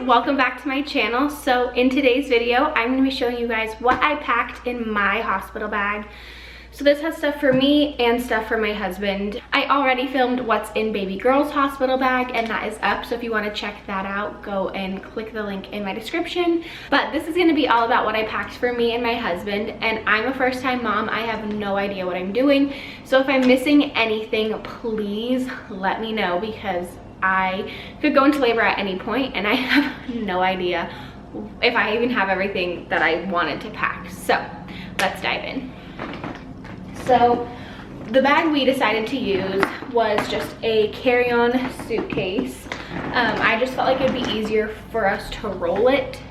welcome back to my channel. So in today's video, I'm going to be showing you guys what I packed in my hospital bag. So this has stuff for me and stuff for my husband. I already filmed what's in baby girl's hospital bag and that is up. So if you want to check that out, go and click the link in my description. But this is going to be all about what I packed for me and my husband. And I'm a first time mom. I have no idea what I'm doing. So if I'm missing anything, please let me know because I could go into labor at any point and I have no idea if I even have everything that I wanted to pack. So let's dive in. So the bag we decided to use was just a carry-on suitcase. I just felt like it'd be easier for us to roll it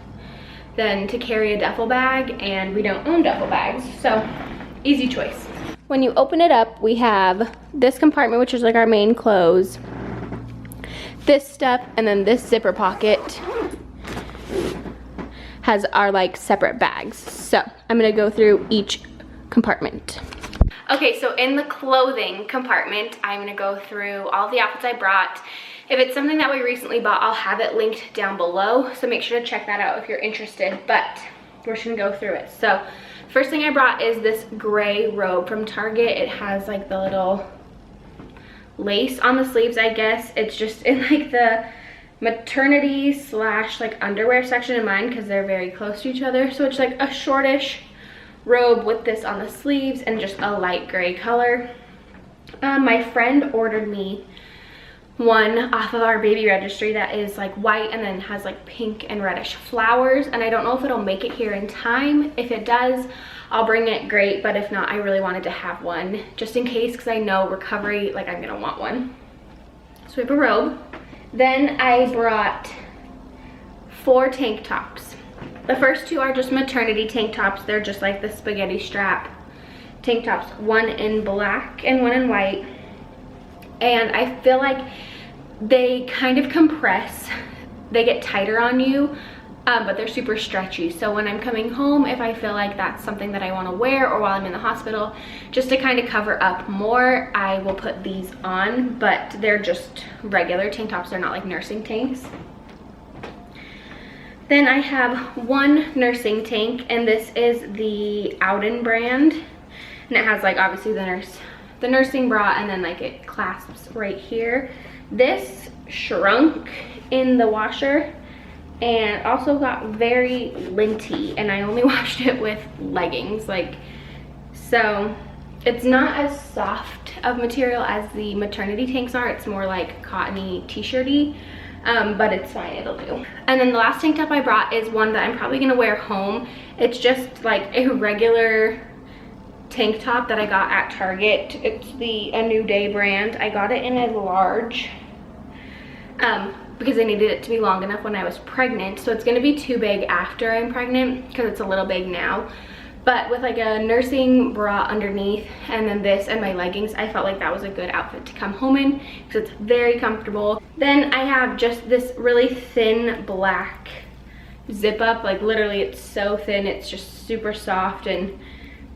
than to carry a duffel bag, and we don't own duffel bags, so easy choice. When you open it up, we have this compartment, which is like our main clothes, this stuff, and then this zipper pocket has our like separate bags. So I'm gonna go through each compartment. Okay, so in the clothing compartment, I'm gonna go through all the outfits I brought. If it's something that we recently bought, I'll have it linked down below, so make sure to check that out if you're interested, but we're just gonna go through it. So first thing I brought is this gray robe from Target. It has like the little lace on the sleeves, I guess. It's just in like the maternity slash like underwear section in mine because they're very close to each other. So it's like a shortish robe with this on the sleeves and just a light gray color. My friend ordered me one off of our baby registry that is like white and then has like pink and reddish flowers, and I don't know if it'll make it here in time. If it does, I'll bring it, great, but if not, I really wanted to have one just in case because I know recovery, like I'm gonna want one. So we have a robe. Then I brought 4 tank tops. The first 2 are just maternity tank tops. They're just like the spaghetti strap tank tops, one in black and one in white. And I feel like they kind of compress. They get tighter on you, but they're super stretchy. So when I'm coming home, if I feel like that's something that I want to wear, or while I'm in the hospital, just to kind of cover up more, I will put these on, but they're just regular tank tops. They're not like nursing tanks. Then I have one nursing tank, and this is the Ouden brand, and it has like obviously the nursing bra, and then like it clasps right here. This shrunk in the washer and also got very linty, and I only washed it with leggings, like, so it's not as soft of material as the maternity tanks are. It's more like cottony t-shirty, but it's fine, it'll do. And then the last tank top I brought is one that I'm probably gonna wear home. It's just like a regular tank top that I got at Target. It's the A New Day brand. I got it in a large because I needed it to be long enough when I was pregnant. So it's gonna be too big after I'm pregnant because it's a little big now. But with like a nursing bra underneath and then this and my leggings, I felt like that was a good outfit to come home in because it's very comfortable. Then I have just this really thin black zip up, like literally it's so thin, it's just super soft and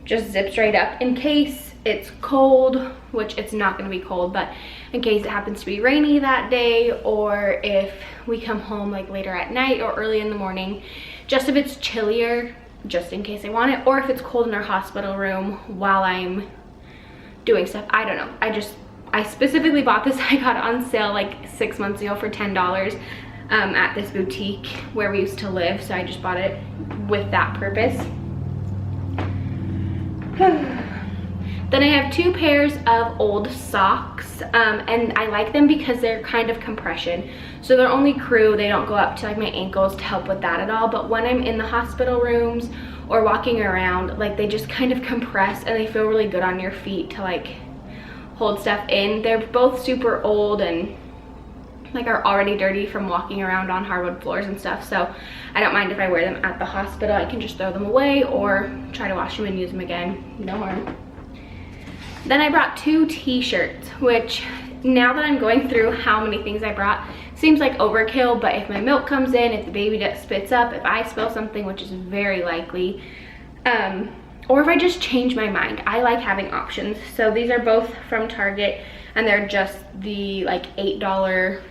just zips right up in case it's cold, which it's not going to be cold, but in case it happens to be rainy that day, or if we come home like later at night or early in the morning, just if it's chillier, just in case I want it, or if it's cold in our hospital room while I'm doing stuff. I don't know. I specifically bought this. I got it on sale like 6 months ago for $10 at this boutique where we used to live, so I just bought it with that purpose. Then I have 2 pairs of old socks, and I like them because they're kind of compression. So they're only crew, they don't go up to like my ankles to help with that at all. But when I'm in the hospital rooms or walking around, like they just kind of compress and they feel really good on your feet to like hold stuff in. They're both super old and like are already dirty from walking around on hardwood floors and stuff, so I don't mind if I wear them at the hospital. I can just throw them away or try to wash them and use them again, no harm. Then I brought 2 t-shirts, which now that I'm going through how many things I brought, seems like overkill, but if my milk comes in, if the baby spits up, if I spill something, which is very likely, or if I just change my mind, I like having options. So these are both from Target, and they're just the like $8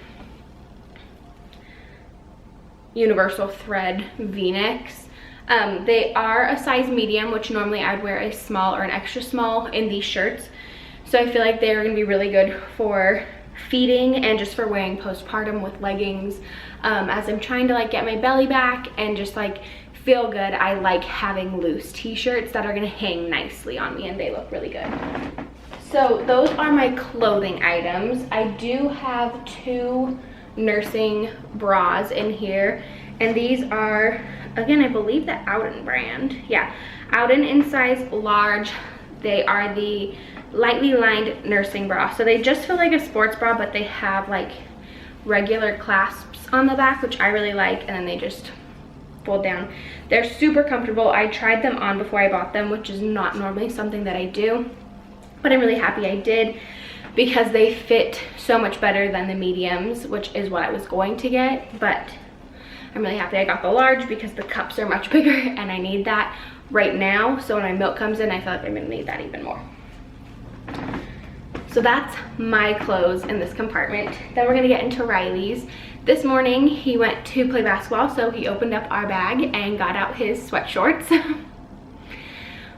universal thread v-necks. They are a size medium, which normally I'd wear a small or an extra small in these shirts. So I feel like they're gonna be really good for feeding and just for wearing postpartum with leggings. As I'm trying to like get my belly back and just like feel good, I like having loose t-shirts that are gonna hang nicely on me and they look really good. So those are my clothing items. I do have 2 nursing bras in here, and these are, again, I believe the Ouden brand. Yeah, Ouden in size large. They are the lightly lined nursing bra. So they just feel like a sports bra, but they have like regular clasps on the back, which I really like, and then they just fold down. They're super comfortable. I tried them on before I bought them, which is not normally something that I do, but I'm really happy I did because they fit so much better than the mediums, which is what I was going to get, but I'm really happy I got the large because the cups are much bigger and I need that right now. So when my milk comes in, I feel like I'm gonna need that even more. So that's my clothes in this compartment. Then we're gonna get into Riley's. This morning he went to play basketball, so he opened up our bag and got out his sweat shorts,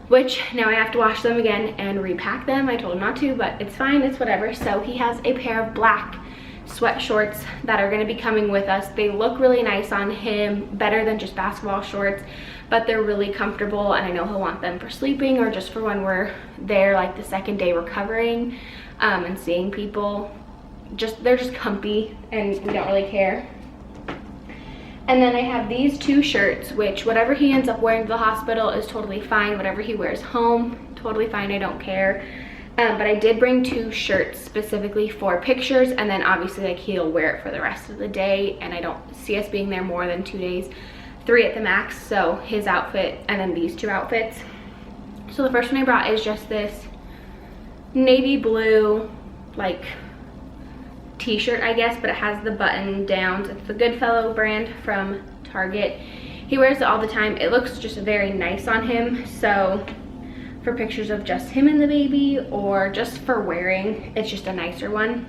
which now I have to wash them again and repack them. I told him not to, but it's fine, it's whatever. So he has a pair of black sweat shorts that are gonna be coming with us. They look really nice on him, better than just basketball shorts, but they're really comfortable, and I know he'll want them for sleeping or just for when we're there, like the second day recovering and seeing people. They're just comfy and we don't really care. And then I have these 2 shirts, which whatever he ends up wearing to the hospital is totally fine. Whatever he wears home, totally fine, I don't care. But I did bring 2 shirts specifically for pictures, and then obviously like he'll wear it for the rest of the day, and I don't see us being there more than 2 days, 3 at the max. So his outfit and then these 2 outfits. So the first one I brought is just this navy blue like t-shirt, I guess, but it has the button downs. It's the Goodfellow brand from Target. He wears it all the time. It looks just very nice on him, so for pictures of just him and the baby or just for wearing, it's just a nicer one.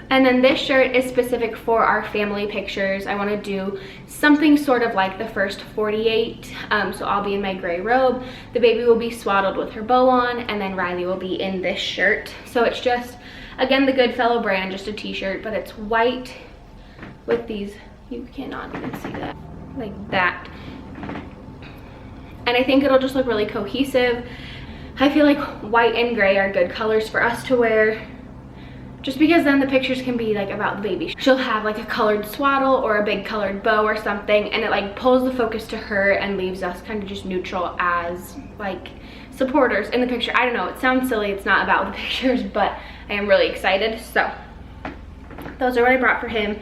And then this shirt is specific for our family pictures. I want to do something sort of like the first 48. So I'll be in my gray robe. The baby will be swaddled with her bow on, and then Riley will be in this shirt. So it's just, again, the Goodfellow brand, just a t-shirt, but it's white with these, you cannot even see that, like that. And I think it'll just look really cohesive. I feel like white and gray are good colors for us to wear, just because then the pictures can be like about the baby. She'll have like a colored swaddle or a big colored bow or something, and it like pulls the focus to her and leaves us kind of just neutral as like supporters in the picture. I don't know, it sounds silly, it's not about the pictures, but I am really excited. So those are what I brought for him.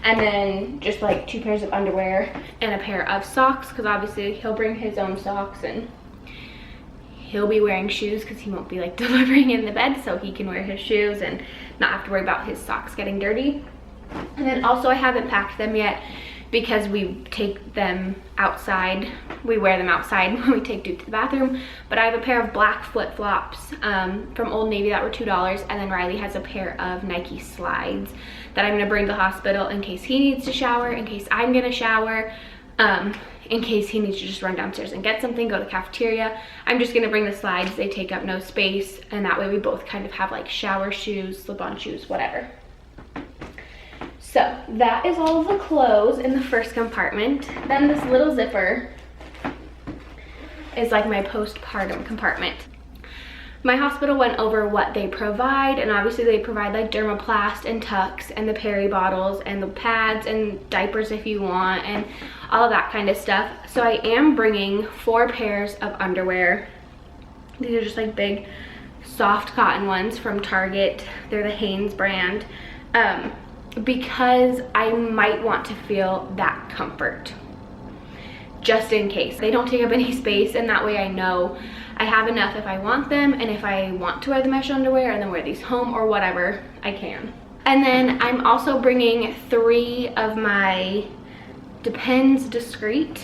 And then just like 2 pairs of underwear and a pair of socks, because obviously he'll bring his own socks and he'll be wearing shoes because he won't be like delivering in the bed, so he can wear his shoes and not have to worry about his socks getting dirty. And then also I haven't packed them yet because we take them outside. We wear them outside when we take Duke to the bathroom. But I have a pair of black flip-flops from Old Navy that were $2, and then Riley has a pair of Nike slides that I'm gonna bring to the hospital in case he needs to shower, in case I'm gonna shower, in case he needs to just run downstairs and get something, go to the cafeteria. I'm just gonna bring the slides. They take up no space, and that way we both kind of have like shower shoes, slip-on shoes, whatever. So that is all of the clothes in the first compartment. Then this little zipper is like my postpartum compartment. My hospital went over what they provide, and obviously they provide like Dermaplast and Tux and the Peri bottles and the pads and diapers if you want and all of that kind of stuff. So I am bringing 4 pairs of underwear. These are just like big soft cotton ones from Target. They're the Hanes brand, because I might want to feel that comfort just in case. They don't take up any space, and that way I know I have enough if I want them, and if I want to wear the mesh underwear and then wear these home or whatever, I can. And then I'm also bringing 3 of my Depends Discreet,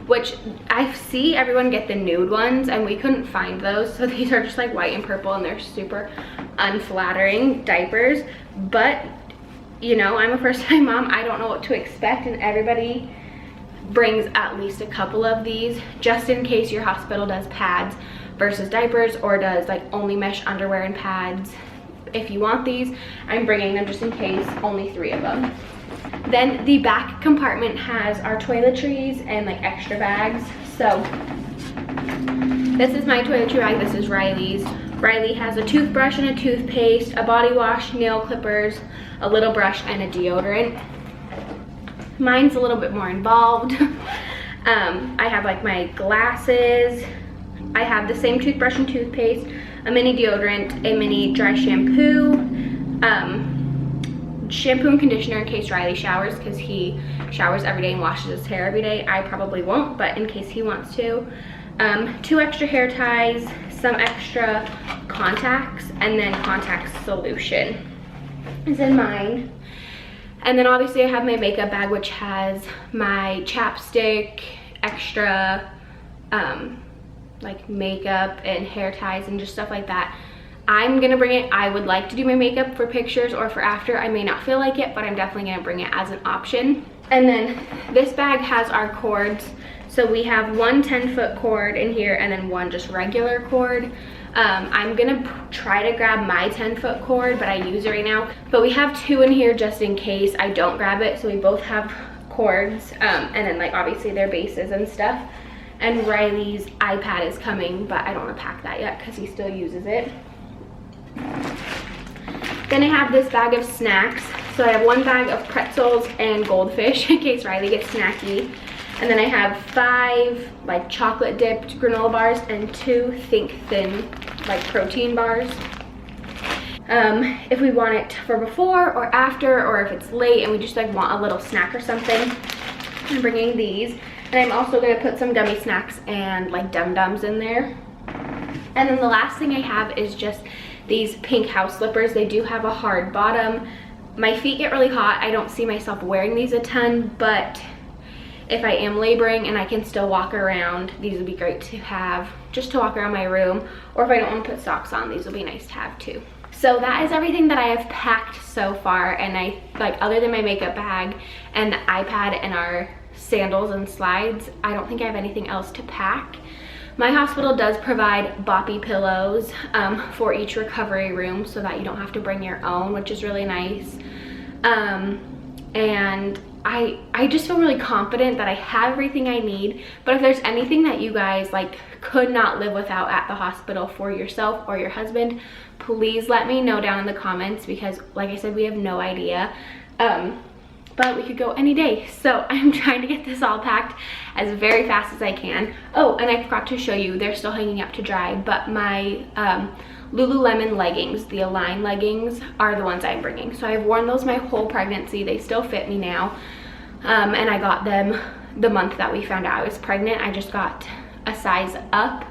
which I see everyone get the nude ones, and we couldn't find those, so these are just like white and purple, and they're super unflattering diapers. But you know, I'm a first-time mom. I don't know what to expect, and everybody brings at least a couple of these just in case your hospital does pads versus diapers, or does like only mesh underwear and pads. If you want these, I'm bringing them just in case, only 3 of them. Then the back compartment has our toiletries and like extra bags. So this is my toiletry bag, this is Riley's. Riley has a toothbrush and a toothpaste, a body wash, nail clippers, a little brush, and a deodorant. Mine's a little bit more involved. I have like my glasses. I have the same toothbrush and toothpaste, a mini deodorant, a mini dry shampoo, shampoo and conditioner in case Riley showers, because he showers every day and washes his hair every day. I probably won't, but in case he wants to. 2 extra hair ties, some extra contacts, and then contact solution is in mine. And then obviously I have my makeup bag, which has my chapstick, extra like makeup and hair ties and just stuff like that. I'm gonna bring it. I would like to do my makeup for pictures or for after. I may not feel like it, but I'm definitely gonna bring it as an option. And then this bag has our cords. So we have one 10-foot cord in here and then one just regular cord. I'm gonna try to grab my 10-foot cord, but I use it right now. But we have 2 in here just in case I don't grab it. So we both have cords, and then like obviously their bases and stuff. And Riley's iPad is coming, but I don't want to pack that yet because he still uses it. Then I have this bag of snacks. So I have 1 bag of pretzels and goldfish in case Riley gets snacky. And then I have 5 like chocolate dipped granola bars and 2 Think Thin like protein bars. If we want it for before or after, or if it's late and we just like want a little snack or something, I'm bringing these. And I'm also gonna put some gummy snacks and like Dum-Dums in there. And then the last thing I have is just these pink house slippers. They do have a hard bottom. My feet get really hot. I don't see myself wearing these a ton, but if I am laboring and I can still walk around, these would be great to have just to walk around my room. Or if I don't want to put socks on, these will be nice to have too. So that is everything that I have packed so far. And I like, other than my makeup bag and the iPad and our sandals and slides, I don't think I have anything else to pack. My hospital does provide boppy pillows for each recovery room so that you don't have to bring your own, which is really nice. And I just feel really confident that I have everything I need. But if there's anything that you guys like could not live without at the hospital for yourself or your husband, please let me know down in the comments, because like I said, we have no idea. But we could go any day. So I'm trying to get this all packed as very fast as I can. Oh, and I forgot to show you, they're still hanging up to dry, but my Lululemon leggings, the Align leggings, are the ones I'm bringing. So I've worn those my whole pregnancy. They still fit me now. And I got them the month that we found out I was pregnant. I just got a size up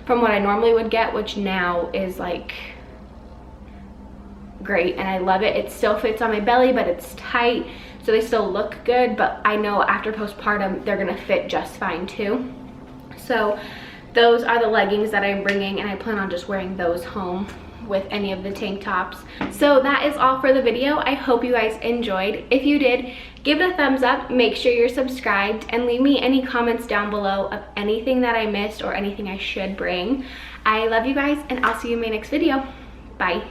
from what I normally would get, which now is like great, and I love it. It still fits on my belly, but it's tight, so they still look good, but I know after postpartum they're gonna fit just fine too. So those are the leggings that I'm bringing, and I plan on just wearing those home with any of the tank tops. So that is all for the video. I hope you guys enjoyed. If you did, give it a thumbs up, make sure you're subscribed, and leave me any comments down below of anything that I missed or anything I should bring. I love you guys, and I'll see you in my next video. Bye.